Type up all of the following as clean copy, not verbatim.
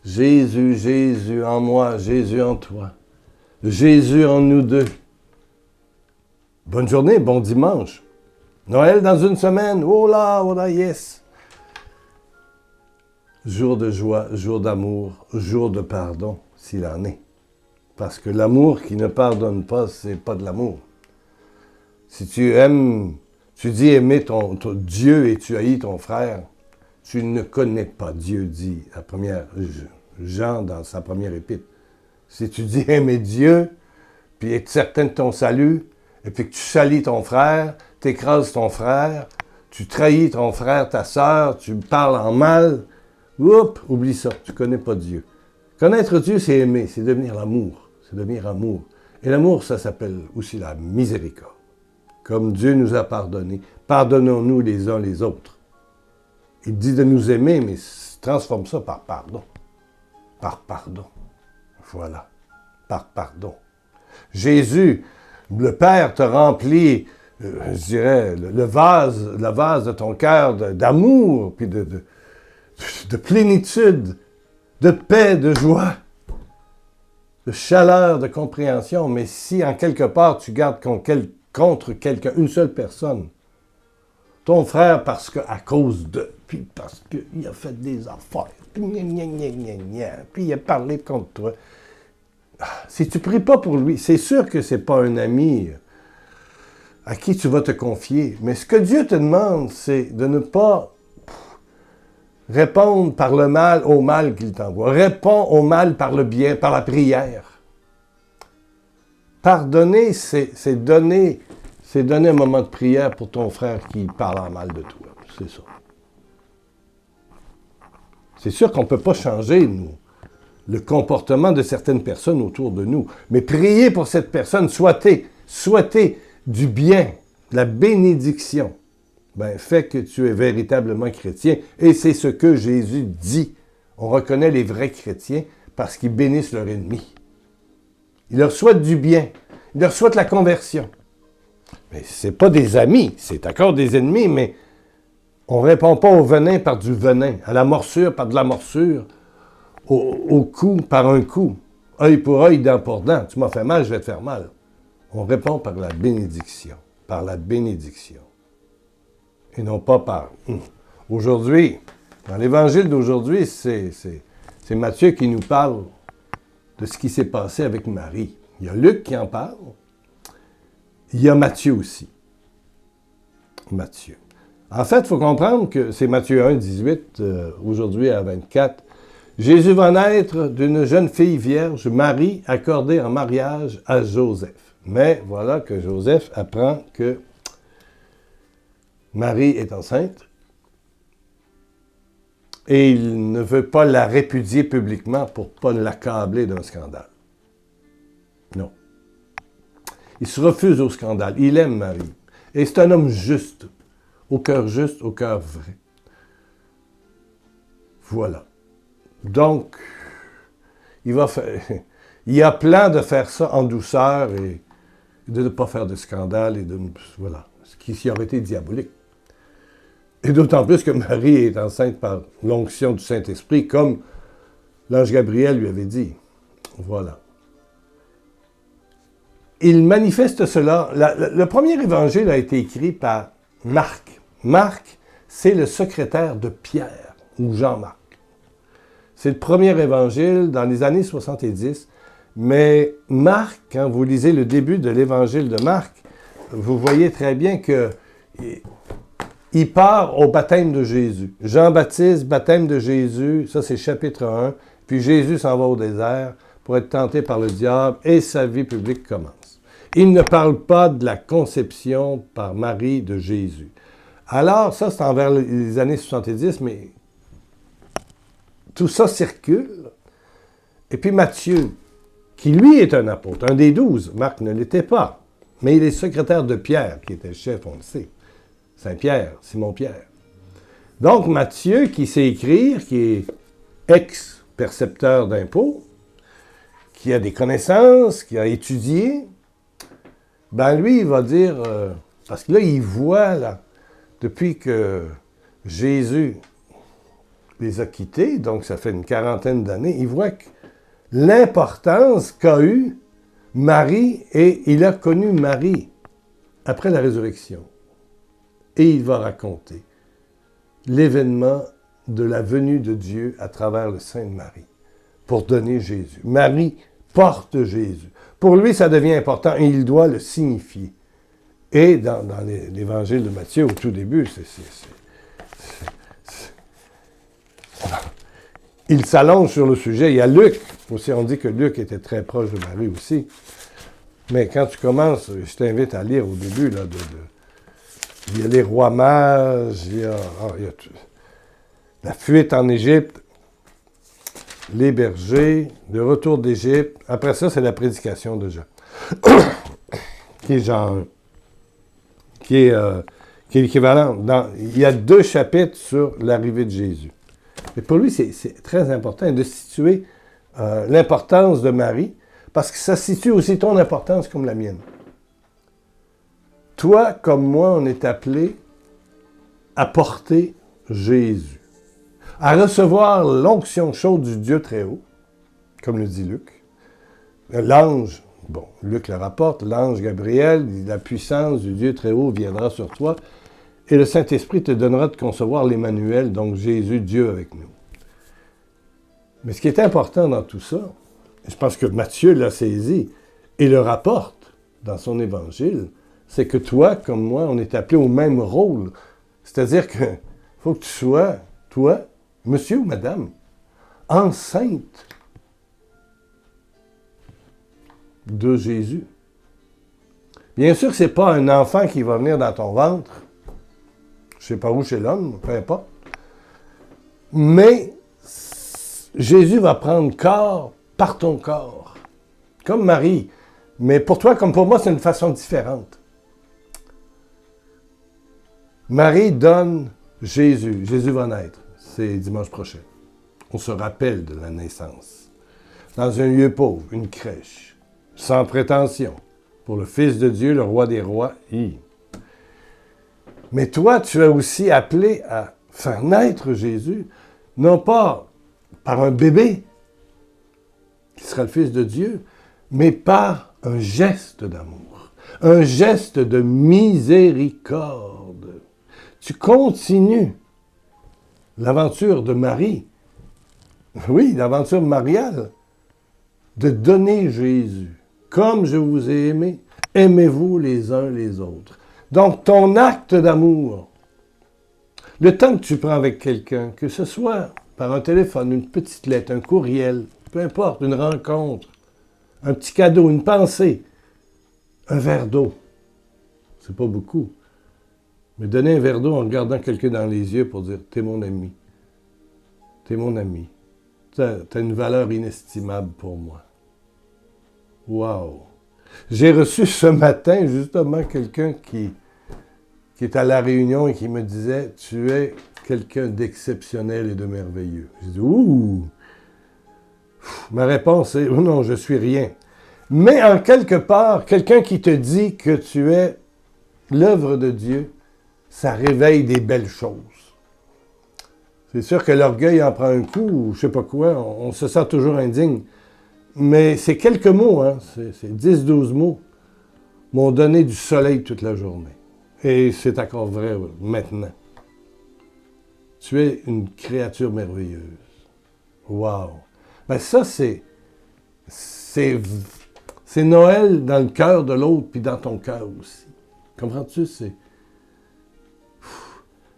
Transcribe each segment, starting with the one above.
Jésus, Jésus en moi, Jésus en toi. Jésus en nous deux. Bonne journée, bon dimanche. Noël dans une semaine. Oh là, yes. Jour de joie, jour d'amour, jour de pardon, s'il en est. Parce que l'amour qui ne pardonne pas, c'est pas de l'amour. Si tu aimes, tu dis aimer ton Dieu et tu haïs ton frère, tu ne connais pas Dieu, dit la première Jean dans sa première épître. Si tu dis aimer Dieu, puis être certain de ton salut, et puis que tu salis ton frère, t'écrases ton frère, tu trahis ton frère, ta sœur, tu parles en mal, oups, oublie ça, tu ne connais pas Dieu. Connaître Dieu, c'est aimer, c'est devenir l'amour, c'est devenir amour. Et l'amour, ça s'appelle aussi la miséricorde. Comme Dieu nous a pardonné, pardonnons-nous les uns les autres. Il dit de nous aimer, mais transforme ça par pardon. Par pardon. Voilà, par pardon. Jésus, le Père te remplit, je dirais, le vase de ton cœur d'amour, puis de plénitude, de paix, de joie, de chaleur, de compréhension. Mais si en quelque part tu gardes contre quelqu'un, une seule personne, ton frère parce qu'à cause de, puis parce qu'il a fait des affaires, puis il a parlé contre toi. Si tu ne pries pas pour lui, c'est sûr que ce n'est pas un ami à qui tu vas te confier. Mais ce que Dieu te demande, c'est de ne pas répondre par le mal au mal qu'il t'envoie. Réponds au mal par le bien, par la prière. Pardonner, c'est donner un moment de prière pour ton frère qui parle en mal de toi. C'est ça. C'est sûr qu'on ne peut pas changer, nous, le comportement de certaines personnes autour de nous. Mais prier pour cette personne, souhaiter du bien, la bénédiction, fait que tu es véritablement chrétien. Et c'est ce que Jésus dit. On reconnaît les vrais chrétiens parce qu'ils bénissent leur ennemi. Ils leur souhaitent du bien. Ils leur souhaitent la conversion. Mais ce n'est pas des amis, c'est encore des ennemis, mais on ne répond pas au venin par du venin, à la morsure par de la morsure, au coup par un coup, œil pour œil, dent pour dent. Tu m'as fait mal, je vais te faire mal. On répond par la bénédiction, et non pas par... Aujourd'hui, dans l'Évangile d'aujourd'hui, c'est Matthieu qui nous parle de ce qui s'est passé avec Marie. Il y a Luc qui en parle. Il y a Matthieu aussi. Matthieu. En fait, il faut comprendre que c'est Matthieu 1, 18, aujourd'hui à 24. Jésus va naître d'une jeune fille vierge, Marie, accordée en mariage à Joseph. Mais voilà que Joseph apprend que Marie est enceinte et il ne veut pas la répudier publiquement pour ne pas l'accabler d'un scandale. Non. Il se refuse au scandale. Il aime Marie. Et c'est un homme juste, au cœur vrai. Voilà. Donc, il a plan de faire ça en douceur et de ne pas faire de scandale et voilà, ce qui aurait été diabolique. Et d'autant plus que Marie est enceinte par l'onction du Saint-Esprit, comme l'ange Gabriel lui avait dit. Voilà. Il manifeste cela. Le premier évangile a été écrit par Marc. Marc, c'est le secrétaire de Pierre, ou Jean-Marc. C'est le premier évangile dans les années 70. Mais Marc, quand vous lisez le début de l'évangile de Marc, vous voyez très bien qu'il part au baptême de Jésus. Jean-Baptiste, baptême de Jésus, ça c'est chapitre 1. Puis Jésus s'en va au désert pour être tenté par le diable et sa vie publique commence. Il ne parle pas de la conception par Marie de Jésus. Alors, ça c'est envers les années 70, mais tout ça circule. Et puis Matthieu, qui lui est un apôtre, un des 12, Marc ne l'était pas, mais il est secrétaire de Pierre, qui était chef, on le sait, Saint-Pierre, Simon-Pierre. Donc Matthieu, qui sait écrire, qui est ex-percepteur d'impôts, qui a des connaissances, qui a étudié, lui, il va dire, parce que là, il voit, là, depuis que Jésus les a quittés, donc ça fait une quarantaine d'années, il voit l'importance qu'a eu Marie, et il a connu Marie après la résurrection. Et il va raconter l'événement de la venue de Dieu à travers le sein de Marie pour donner Jésus. Marie porte Jésus. Pour lui, ça devient important et il doit le signifier. Et dans l'évangile de Matthieu, au tout début, il s'allonge sur le sujet. Il y a Luc aussi, on dit que Luc était très proche de Marie aussi. Mais quand tu commences, je t'invite à lire au début, là, il y a les rois mages, il y a la fuite en Égypte, les bergers, le retour d'Égypte. Après ça, c'est la prédication de Jean, qui est Jean 1, qui est l'équivalent. Il y a 2 chapitres sur l'arrivée de Jésus. Et pour lui, c'est très important de situer l'importance de Marie, parce que ça situe aussi ton importance comme la mienne. Toi, comme moi, on est appelé à porter Jésus, à recevoir l'onction chaude du Dieu très haut, comme le dit Luc. L'ange, bon, Luc le rapporte, l'ange Gabriel, la puissance du Dieu très haut viendra sur toi, et le Saint-Esprit te donnera de concevoir l'Emmanuel, donc Jésus, Dieu avec nous. Mais ce qui est important dans tout ça, je pense que Matthieu l'a saisi et le rapporte dans son évangile, c'est que toi, comme moi, on est appelé au même rôle. C'est-à-dire qu'il faut que tu sois, toi, monsieur ou madame, enceinte de Jésus. Bien sûr, ce n'est pas un enfant qui va venir dans ton ventre. Je ne sais pas où chez l'homme, peu importe. Mais Jésus va prendre corps par ton corps, comme Marie. Mais pour toi, comme pour moi, c'est une façon différente. Marie donne Jésus. Jésus va naître. C'est dimanche prochain. On se rappelle de la naissance. Dans un lieu pauvre, une crèche, sans prétention, pour le Fils de Dieu, le Roi des rois. Mais toi, tu es aussi appelé à faire naître Jésus, non pas par un bébé, qui sera le Fils de Dieu, mais par un geste d'amour, un geste de miséricorde. Tu continues l'aventure de Marie, oui, l'aventure mariale, de donner Jésus. Comme je vous ai aimé, aimez-vous les uns les autres. Donc, ton acte d'amour, le temps que tu prends avec quelqu'un, que ce soit par un téléphone, une petite lettre, un courriel, peu importe, une rencontre, un petit cadeau, une pensée, un verre d'eau. C'est pas beaucoup. Mais donner un verre d'eau en regardant quelqu'un dans les yeux pour dire « T'es mon ami. T'es mon ami. T'as une valeur inestimable pour moi. » Wow! J'ai reçu ce matin, justement, quelqu'un qui est à La Réunion et qui me disait « Tu es quelqu'un d'exceptionnel et de merveilleux. » J'ai dit « Ouh! » Ma réponse est « Oh non, je suis rien. » Mais en quelque part, quelqu'un qui te dit que tu es l'œuvre de Dieu, ça réveille des belles choses. C'est sûr que l'orgueil en prend un coup, ou je sais pas quoi, on se sent toujours indigne. Mais c'est quelques mots, hein, c'est 10-12 mots, m'ont donné du soleil toute la journée. Et c'est encore vrai maintenant. Tu es une créature merveilleuse. Wow! Ben ça, c'est Noël dans le cœur de l'autre, puis dans ton cœur aussi. Comprends-tu? C'est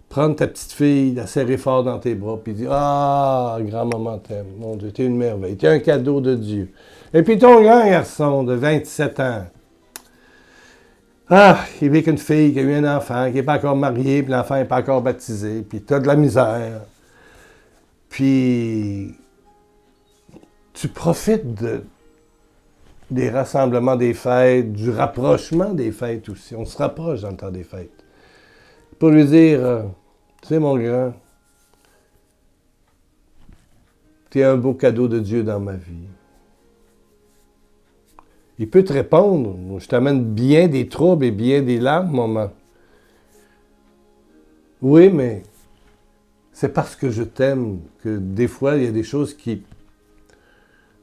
prendre ta petite fille, la serrer fort dans tes bras, puis dire « Ah, grand-maman t'aime, mon Dieu, t'es une merveille, t'es un cadeau de Dieu. » Et puis ton grand garçon de 27 ans, il vit avec une fille qui a eu un enfant, qui n'est pas encore marié, puis l'enfant n'est pas encore baptisé, puis t'as de la misère. Puis tu profites des rassemblements des fêtes, du rapprochement des fêtes aussi. On se rapproche dans le temps des fêtes. Pour lui dire, tu sais mon grand, tu es un beau cadeau de Dieu dans ma vie. Il peut te répondre, je t'amène bien des troubles et bien des larmes, maman. Oui, mais c'est parce que je t'aime que des fois, il y a des choses qui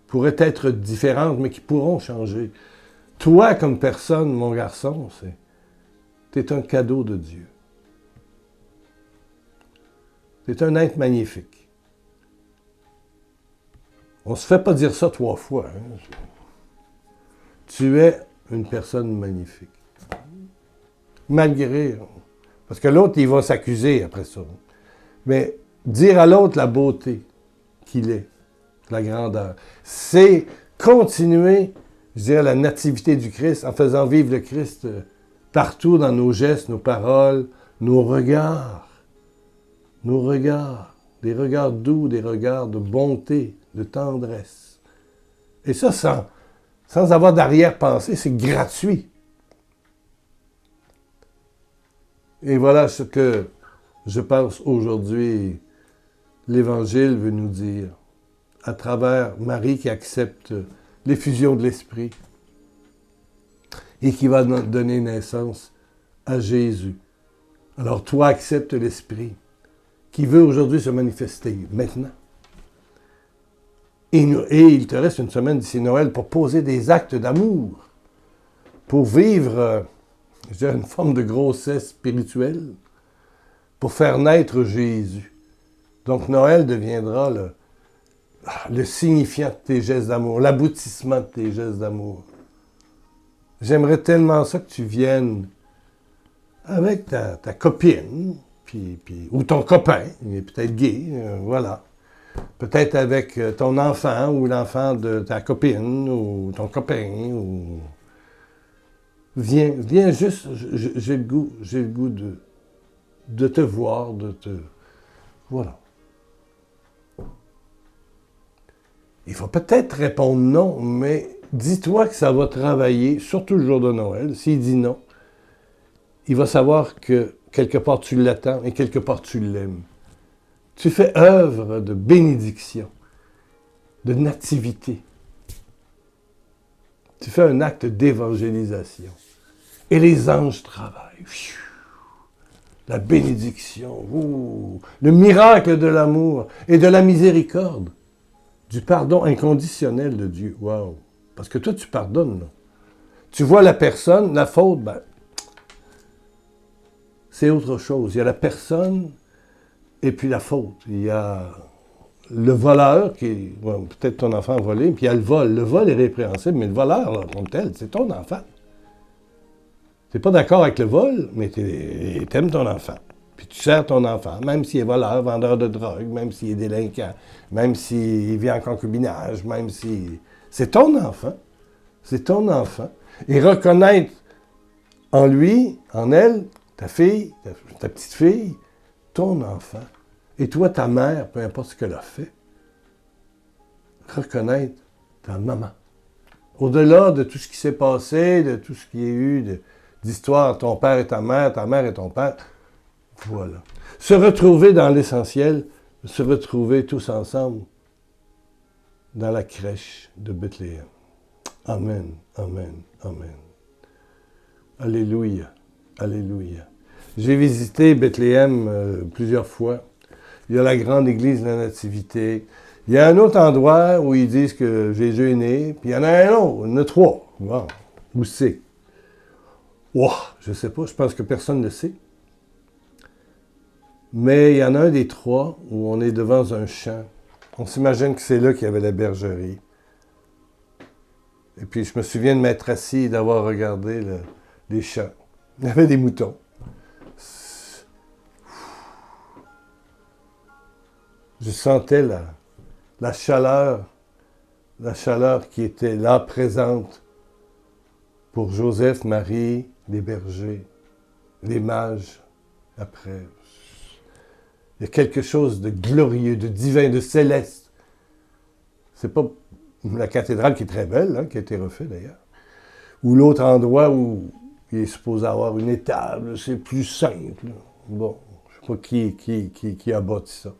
pourraient être différentes, mais qui pourront changer. Toi, comme personne, mon garçon, t'es un cadeau de Dieu. T'es un être magnifique. On se fait pas dire ça 3 fois. Hein? Tu es une personne magnifique. Malgré... Parce que l'autre, il va s'accuser après ça. Mais dire à l'autre la beauté qu'il est, la grandeur, c'est continuer, je dirais, la nativité du Christ en faisant vivre le Christ partout dans nos gestes, nos paroles, nos regards. Nos regards, des regards doux, des regards de bonté, de tendresse. Et ça, sans avoir d'arrière-pensée, c'est gratuit. Et voilà ce que je pense aujourd'hui, l'Évangile veut nous dire, à travers Marie qui accepte l'effusion de l'Esprit et qui va donner naissance à Jésus. Alors toi, accepte l'Esprit qui veut aujourd'hui se manifester, maintenant. Et il te reste une semaine d'ici Noël pour poser des actes d'amour, pour vivre, je dirais, une forme de grossesse spirituelle, pour faire naître Jésus. Donc Noël deviendra le signifiant de tes gestes d'amour, l'aboutissement de tes gestes d'amour. J'aimerais tellement ça que tu viennes avec ta copine, ou ton copain, il est peut-être gay, voilà. Peut-être avec ton enfant ou l'enfant de ta copine ou ton copain. Ou... Viens juste, j'ai le goût de te voir, Voilà. Il faut peut-être répondre non, mais dis-toi que ça va travailler, surtout le jour de Noël. S'il dit non, il va savoir que quelque part tu l'attends et quelque part tu l'aimes. Tu fais œuvre de bénédiction, de nativité. Tu fais un acte d'évangélisation. Et les anges travaillent. La bénédiction, le miracle de l'amour et de la miséricorde, du pardon inconditionnel de Dieu. Wow! Parce que toi, tu pardonnes. Là. Tu vois la personne, la faute, c'est autre chose. Il y a la personne et puis la faute. Il y a le voleur, qui est peut-être ton enfant a volé, puis il y a le vol. Le vol est répréhensible, mais le voleur, là, comme tel, c'est ton enfant. Tu n'es pas d'accord avec le vol, mais tu aimes ton enfant. Puis tu sers ton enfant, même s'il est voleur, vendeur de drogue, même s'il est délinquant, même s'il vit en concubinage, même si... C'est ton enfant. C'est ton enfant. Et reconnaître en lui, en elle, ta fille, ta petite fille, ton enfant. Et toi, ta mère, peu importe ce qu'elle a fait, reconnaître ta maman. Au-delà de tout ce qui s'est passé, de tout ce qu'il y a eu d'histoire, ton père et ta mère et ton père, voilà. Se retrouver dans l'essentiel, se retrouver tous ensemble dans la crèche de Bethléem. Amen, amen, amen. Alléluia, alléluia. J'ai visité Bethléem plusieurs fois. Il y a la grande église de la Nativité. Il y a un autre endroit où ils disent que Jésus est né, puis il y en a un autre, il y en a 3. Wow. Où c'est? Wow, je ne sais pas, je pense que personne ne le sait. Mais il y en a un des 3 où on est devant un champ. On s'imagine que c'est là qu'il y avait la bergerie. Et puis je me souviens de m'être assis et d'avoir regardé les champs. Il y avait des moutons. Je sentais la chaleur qui était là, présente pour Joseph, Marie, les bergers, les mages, après. Il y a quelque chose de glorieux, de divin, de céleste. C'est pas la cathédrale qui est très belle, hein, qui a été refaite d'ailleurs, ou l'autre endroit où il est supposé avoir une étable, c'est plus simple. Bon, je ne sais pas qui a bâti ça.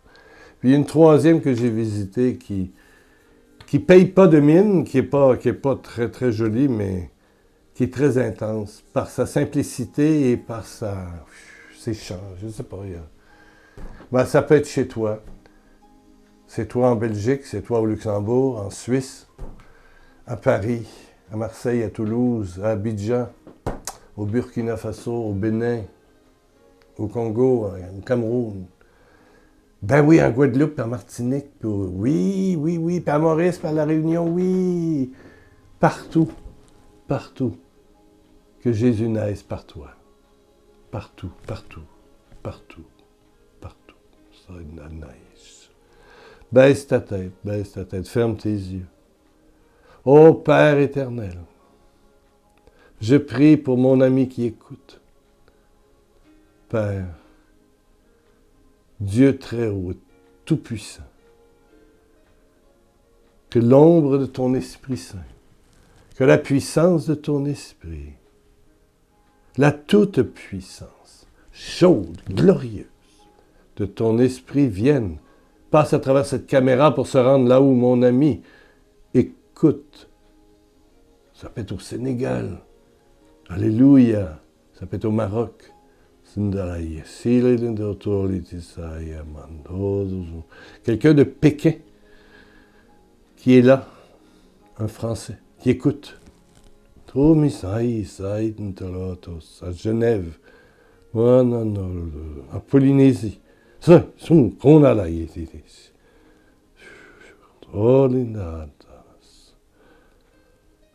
Puis il y a une troisième que j'ai visitée qui paye pas de mine, qui est pas très, très jolie, mais qui est très intense par sa simplicité et par ses chants. Je ne sais pas, Ben, ça peut être chez toi. C'est toi en Belgique, c'est toi au Luxembourg, en Suisse, à Paris, à Marseille, à Toulouse, à Abidjan, au Burkina Faso, au Bénin, au Congo, au Cameroun. Ben oui, en Guadeloupe, en Martinique, oui, oui, oui, puis à Maurice, puis à La Réunion, oui. Partout, partout, que Jésus naisse par toi. Partout, partout, partout, partout. Ça naisse. Baisse ta tête, ferme tes yeux. Ô Père éternel, je prie pour mon ami qui écoute. Père, Dieu très haut, tout-puissant, que l'ombre de ton Esprit Saint, que la puissance de ton Esprit, la toute-puissance, chaude, glorieuse, de ton Esprit vienne, passe à travers cette caméra pour se rendre là où mon ami écoute. Ça peut être au Sénégal. Alléluia. Ça peut être au Maroc. Quelqu'un de Pékin qui est là, un Français, qui écoute. À Genève, en Polynésie.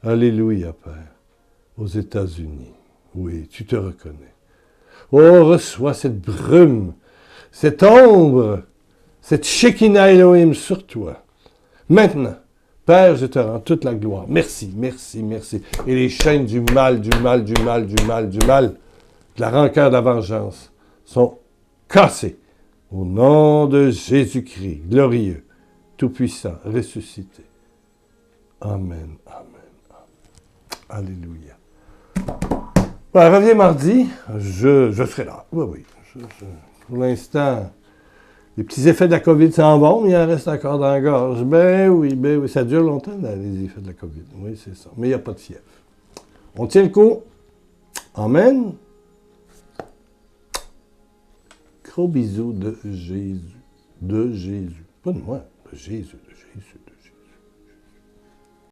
Alléluia, Père. Aux États-Unis. Oui, tu te reconnais. Oh, reçois cette brume, cette ombre, cette Shekinah Elohim sur toi. Maintenant, Père, je te rends toute la gloire. Merci, merci, merci. Et les chaînes du mal, de la rancœur, de la vengeance, sont cassées. Au nom de Jésus-Christ, glorieux, tout-puissant, ressuscité. Amen, amen, amen. Alléluia. Ben, reviens mardi, je serai là. Oui, oui. Pour l'instant, les petits effets de la COVID s'en vont, mais il en reste encore dans la gorge. Ben oui, ça dure longtemps, les effets de la COVID. Oui, c'est ça. Mais il n'y a pas de fièvre. On tient le coup. Amen. Gros bisous de Jésus. De Jésus. Pas de moi, de Jésus, de Jésus.